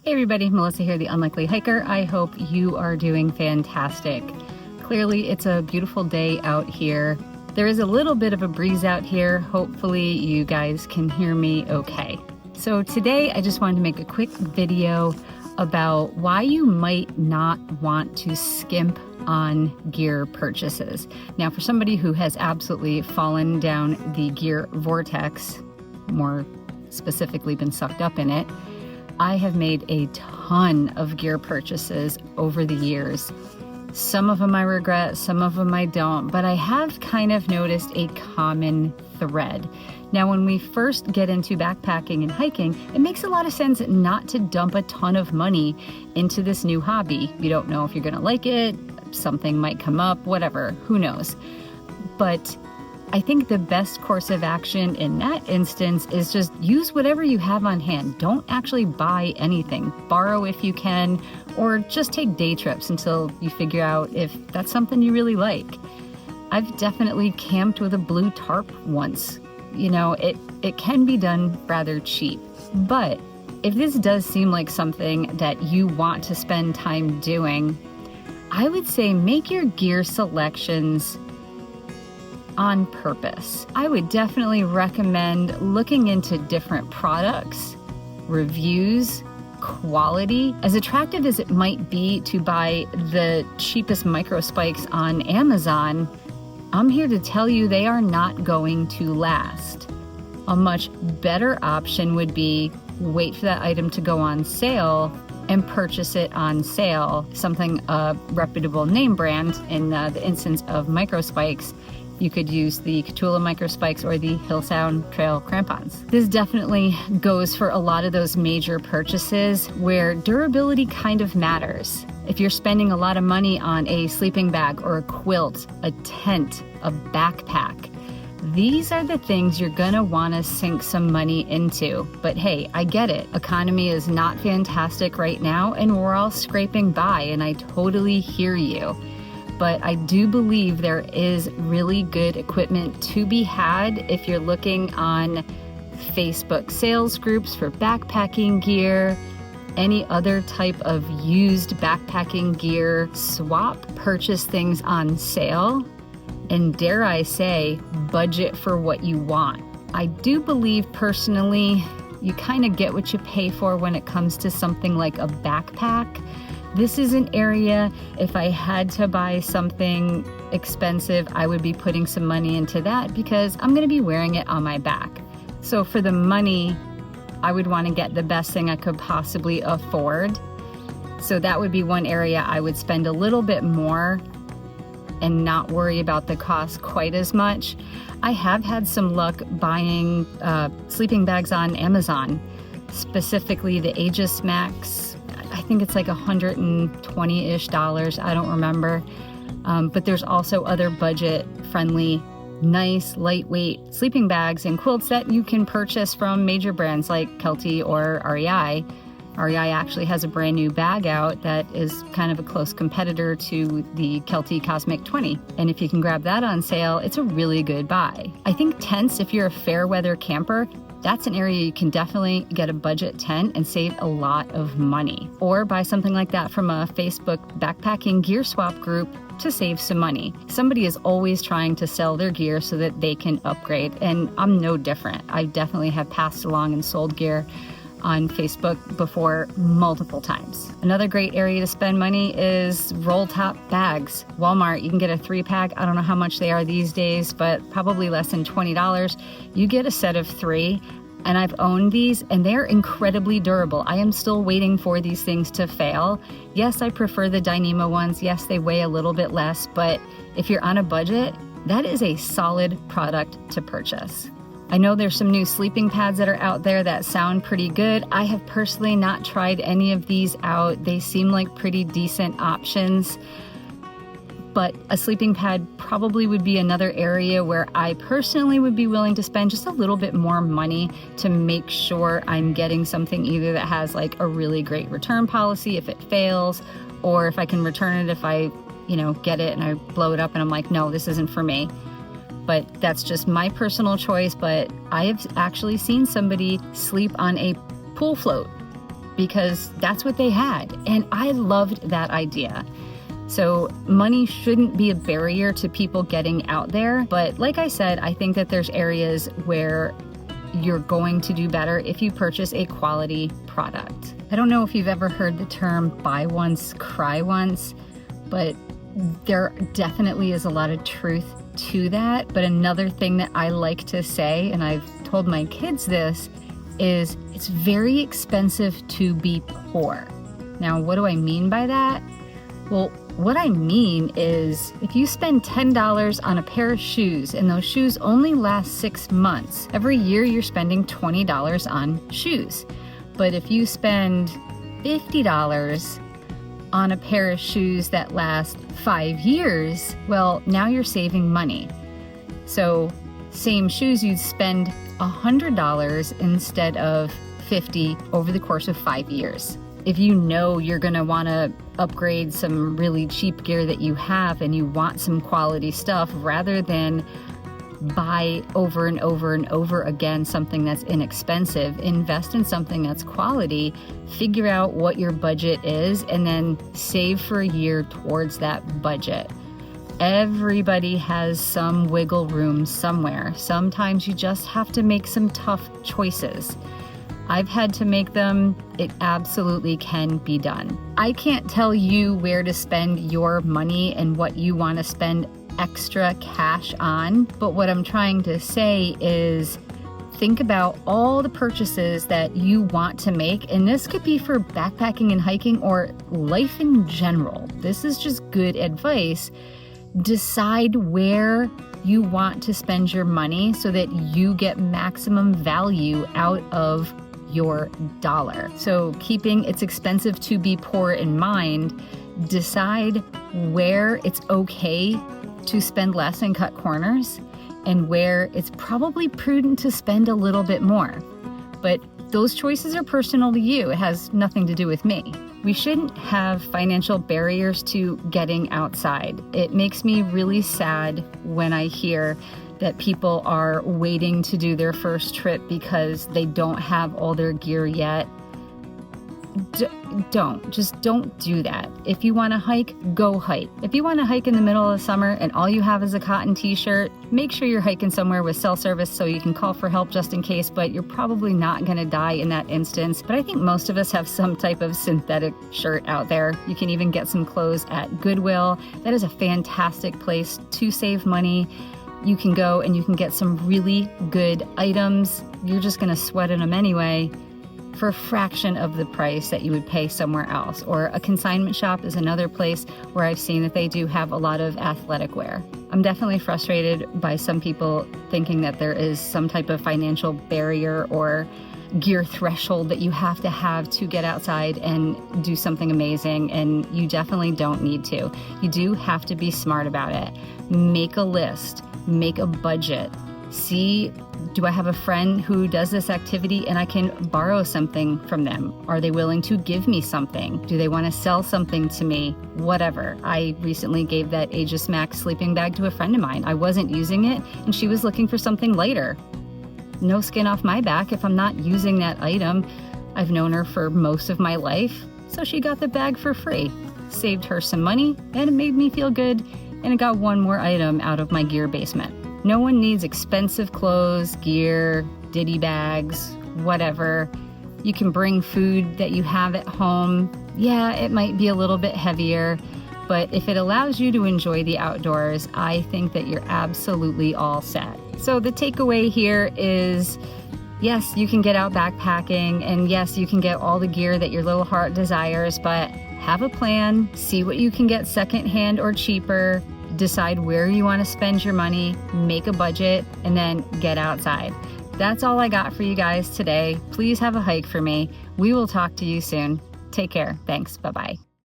Hey everybody, Melissa here, the Unlikely Hiker. I hope you are doing fantastic. Clearly, it's a beautiful day out here. There is a little bit of a breeze out here. Hopefully you guys can hear me okay. So today I just wanted to make a quick video about why you might not want to skimp on gear purchases. Now, for somebody who has absolutely fallen down the gear vortex, more specifically been sucked up in it, I have made a ton of gear purchases over the years. Some of them I regret, some of them I don't, but I have kind of noticed a common thread. Now, when we first get into backpacking and hiking, it makes a lot of sense not to dump a ton of money into this new hobby. You don't know if you're gonna like it, something might come up, whatever, who knows. But I think the best course of action in that instance is just use whatever you have on hand. Don't actually buy anything. Borrow if you can, or just take day trips until you figure out if that's something you really like. I've definitely camped with a blue tarp once. You know, it can be done rather cheap. But if this does seem like something that you want to spend time doing, I would say make your gear selections on purpose. I would definitely recommend looking into different products, reviews, quality. As attractive as it might be to buy the cheapest micro spikes on Amazon, I'm here to tell you they are not going to last. A much better option would be wait for that item to go on sale and purchase it on sale. Something a reputable name brand. In the instance of micro spikes, you could use the Catula micro spikes or the Hillsound Trail crampons. This definitely goes for a lot of those major purchases where durability kind of matters. If you're spending a lot of money on a sleeping bag or a quilt, a tent, a backpack, these are the things you're gonna wanna sink some money into. But hey, I get it. Economy is not fantastic right now and we're all scraping by, and I totally hear you. But I do believe there is really good equipment to be had if you're looking on Facebook sales groups for backpacking gear, any other type of used backpacking gear, swap, purchase things on sale, and dare I say, budget for what you want. I do believe personally, you kind of get what you pay for when it comes to something like a backpack. This is an area, if I had to buy something expensive, I would be putting some money into that because I'm going to be wearing it on my back. So for the money, I would want to get the best thing I could possibly afford. So that would be one area I would spend a little bit more and not worry about the cost quite as much. I have had some luck buying sleeping bags on Amazon, specifically the Aegis Max. I think it's like $120-ish, I don't remember. But there's also other budget-friendly, nice, lightweight sleeping bags and quilts that you can purchase from major brands like Kelty or REI. REI actually has a brand new bag out that is kind of a close competitor to the Kelty Cosmic 20. And if you can grab that on sale, it's a really good buy. I think tents, if you're a fair weather camper, that's an area you can definitely get a budget tent and save a lot of money. Or buy something like that from a Facebook backpacking gear swap group to save some money. Somebody is always trying to sell their gear so that they can upgrade, and I'm no different. I definitely have passed along and sold gear on Facebook before multiple times. Another great area to spend money is roll top bags. Walmart, you can get a 3-pack. I don't know how much they are these days, but probably less than $20. You get a set of 3, and I've owned these and they're incredibly durable. I am still waiting for these things to fail. Yes, I prefer the Dyneema ones. Yes, they weigh a little bit less, but if you're on a budget, that is a solid product to purchase. I know there's some new sleeping pads that are out there that sound pretty good. I have personally not tried any of these out. They seem like pretty decent options, but a sleeping pad probably would be another area where I personally would be willing to spend just a little bit more money to make sure I'm getting something either that has like a really great return policy if it fails, or if I can return it if I, get it and I blow it up and I'm like, no, this isn't for me. But that's just my personal choice. But I have actually seen somebody sleep on a pool float because that's what they had. And I loved that idea. So money shouldn't be a barrier to people getting out there. But like I said, I think that there's areas where you're going to do better if you purchase a quality product. I don't know if you've ever heard the term buy once, cry once, but there definitely is a lot of truth to that. But another thing that I like to say, and I've told my kids this, is it's very expensive to be poor. Now, what do I mean by that? Well, what I mean is if you spend $10 on a pair of shoes and those shoes only last 6 months, every year you're spending $20 on shoes. But if you spend $50 on a pair of shoes that last 5 years, well, now you're saving money. So same shoes, you'd spend $100 instead of $50 over the course of 5 years. If you know you're going to want to upgrade some really cheap gear that you have and you want some quality stuff, rather than buy over and over and over again something that's inexpensive, invest in something that's quality, figure out what your budget is, and then save for a year towards that budget. Everybody has some wiggle room somewhere. Sometimes you just have to make some tough choices. I've had to make them. It absolutely can be done. I can't tell you where to spend your money and what you want to spend extra cash on, but what I'm trying to say is think about all the purchases that you want to make, and this could be for backpacking and hiking or life in general. This is just good advice. Decide where you want to spend your money so that you get maximum value out of your dollar. So keeping it's expensive to be poor in mind, decide where it's okay to spend less and cut corners and where it's probably prudent to spend a little bit more. But those choices are personal to you. It has nothing to do with me. We shouldn't have financial barriers to getting outside. It makes me really sad when I hear that people are waiting to do their first trip because they don't have all their gear yet. Don't do that. If you want to hike, go hike. If you want to hike in the middle of the summer and all you have is a cotton t-shirt, make sure you're hiking somewhere with cell service so you can call for help just in case, but you're probably not going to die in that instance. But I think most of us have some type of synthetic shirt out there. You can even get some clothes at Goodwill. That is a fantastic place to save money. You can go and you can get some really good items. You're just going to sweat in them anyway, for a fraction of the price that you would pay somewhere else. Or a consignment shop is another place where I've seen that they do have a lot of athletic wear. I'm definitely frustrated by some people thinking that there is some type of financial barrier or gear threshold that you have to get outside and do something amazing, and you definitely don't need to. You do have to be smart about it. Make a list, make a budget. See, do I have a friend who does this activity and I can borrow something from them? Are they willing to give me something? Do they want to sell something to me? Whatever. I recently gave that Aegis Max sleeping bag to a friend of mine. I wasn't using it and she was looking for something lighter. No skin off my back if I'm not using that item. I've known her for most of my life, so she got the bag for free. Saved her some money and it made me feel good, and it got one more item out of my gear basement. No one needs expensive clothes, gear, ditty bags, whatever. You can bring food that you have at home. Yeah, it might be a little bit heavier, but if it allows you to enjoy the outdoors, I think that you're absolutely all set. So the takeaway here is, yes, you can get out backpacking, and yes, you can get all the gear that your little heart desires, but have a plan, see what you can get secondhand or cheaper, decide where you want to spend your money, make a budget, and then get outside. That's all I got for you guys today. Please have a hike for me. We will talk to you soon. Take care. Thanks. Bye-bye.